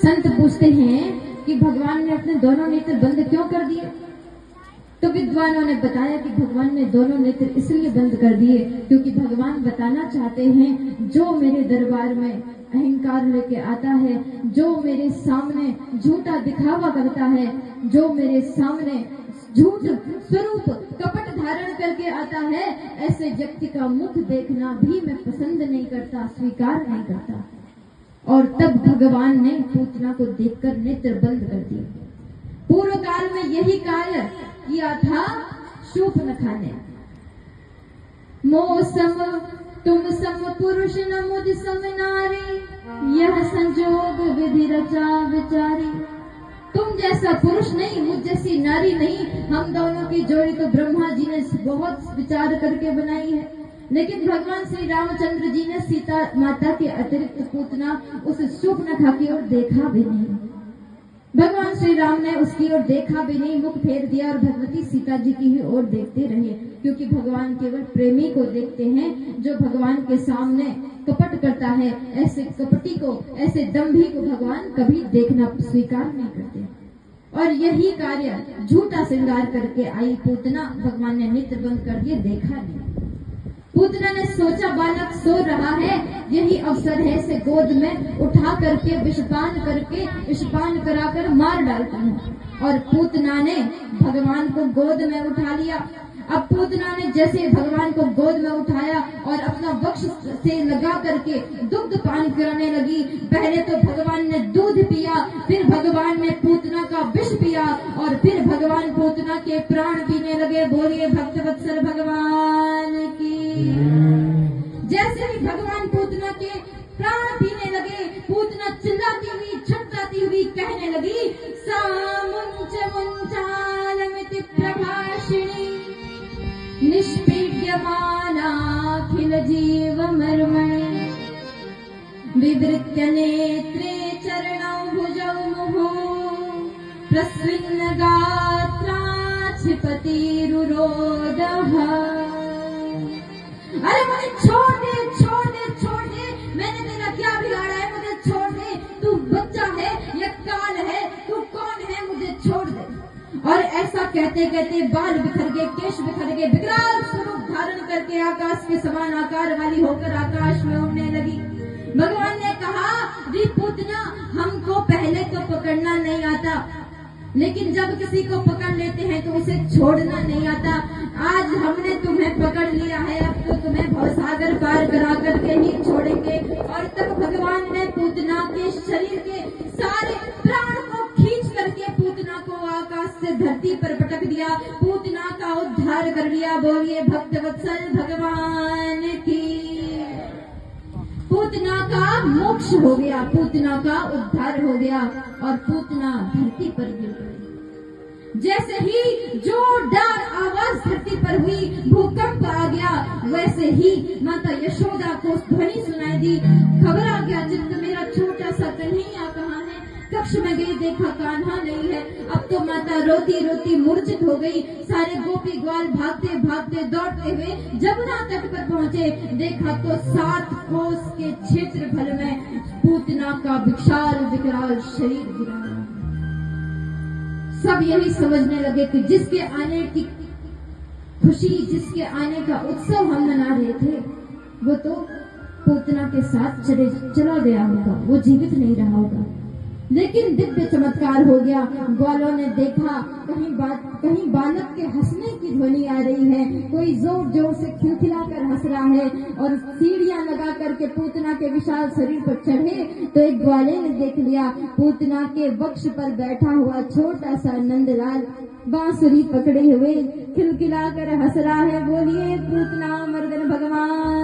संत पूछते हैं कि भगवान ने अपने दोनों नेत्र बंद क्यों कर दिए? तो विद्वानों ने बताया कि भगवान ने दोनों नेत्र इसलिए बंद कर दिए क्योंकि भगवान बताना चाहते हैं जो मेरे दरबार में अहंकार लेके आता है, जो मेरे सामने झूठा दिखावा करता है, जो मेरे सामने झूठ स्वरूप कपट धारण करके आता है, ऐसे व्यक्ति का मुख देखना भी मैं पसंद नहीं करता, स्वीकार नहीं करता। और तब भगवान ने पूतना को देखकर नेत्र बंद कर दिए। पूर्व काल में यही कार्य किया था शूर्पणखा ने। मोह सम तुम सम पुरुष न मुझ सम नारी, यह संजोग विधि रचा विचारी। तुम जैसा पुरुष नहीं, मुझ जैसी नारी नहीं, हम दोनों की जोड़ी तो ब्रह्मा जी ने बहुत विचार करके बनाई है। लेकिन भगवान श्री रामचंद्र जी ने सीता माता के अतिरिक्त पूतना उस शूर्पणखा की ओर देखा भी नहीं। भगवान श्री राम ने उसकी ओर देखा भी नहीं, मुख फेर दिया और भगवती सीता जी की ही ओर देखते रहे, क्योंकि भगवान केवल प्रेमी को देखते हैं। जो भगवान के सामने कपट करता है, ऐसे कपटी को, ऐसे दंभी को भगवान कभी देखना स्वीकार नहीं करते। और यही कार्य झूठा श्रृंगार करके आई पूतना, भगवान ने नेत्र बंद कर दिए, देखा नहीं। पूतना ने सोचा बालक सो रहा है, यही अवसर है, इसे गोद में उठा करके विषपान कराकर मार डालता हूँ। और पूतना ने भगवान को गोद में उठा लिया। अब पूतना ने जैसे भगवान को गोद में उठाया और अपना वक्ष से लगा करके दुग्ध पान कराने लगी। पहले तो भगवान ने दूध पिया, फिर भगवान ने पूतना का विष पिया और फिर भगवान पूतना के प्राण पीने लगे। बोलिए भक्तवत्सल भगवान की। जैसे ही भगवान पूतना के प्राण पीने लगे, पूतना चिल्लाती हुई, छटपटाती हुई कहने लगी, सामुंच मुंचालमिति प्रभाषिणी निष्पीड्यमानाखिल जीव मर्मणे, विवृत्य नेत्रे चरणौ भुजौ मुहुः, प्रस्विन्न गात्रा क्षिपतिरुरोदः। अरे मुझे छोड़ दे, छोड़ दे, छोड़ दे, मैंने तेरा क्या बिगाड़ा है, मुझे छोड़ दे। तू बच्चा है या काल है, तू कौन है, मुझे छोड़ दे। और ऐसा कहते कहते बाल बिखर गए, केश बिखर गए, विकराल स्वरूप धारण करके आकाश के समान आकार वाली होकर आकाश में उड़ने लगी। भगवान ने कहा, री पूतना, हमको पहले तो पकड़ना नहीं आता, लेकिन जब किसी को पकड़ लेते हैं तो उसे छोड़ना नहीं आता। आज हमने तुम्हें पकड़ लिया है, अब तो तुम्हें भवसागर पार करा करके ही छोड़ेंगे। और तब भगवान ने पूतना के शरीर के सारे प्राण को खींच करके पूतना को आकाश से धरती पर पटक दिया, पूतना का उद्धार कर लिया। बोलिए भक्तवत्सल भगवान की। पूतना का मोक्ष हो गया, पूतना का उद्धार हो गया और पूतना धरती पर गिर गई। जैसे ही जोरदार आवाज धरती पर हुई, भूकंप आ गया, वैसे ही माता यशोदा को ध्वनि सुनाई दी। घबरा गया चित्त मेरा, छोटा सा कन्हैया कहाँ है? कक्ष में गई, देखा कान्हा नहीं है। अब तो माता रोती रोती मूर्छित हो गई। सारे गोपी ग्वाल भागते भागते दौड़ते हुए जमुना तट पर पहुंचे, देखा तो 7 कोस के क्षेत्रफल में पूतना का विशाल विकराल शरीर गिरा। सब यही समझने लगे कि जिसके आने की खुशी, जिसके आने का उत्सव हम मना रहे थे, वो तो पूतना के साथ चला गया होगा, वो जीवित नहीं रहा होगा। लेकिन दिव्य चमत्कार हो गया। ग्वालों ने देखा कहीं बालक के हंसने की ध्वनि आ रही है, कोई जोर जोर से खिलखिलाकर हंस रहा है। और सीढ़ियां लगा करके पूतना के विशाल शरीर पर चढ़े तो एक ग्वाले ने देख लिया, पूतना के वक्ष पर बैठा हुआ छोटा सा नंदलाल बांसुरी पकड़े हुए खिलखिलाकर हंस रहा है। बोलिए पूतना मर्दन भगवान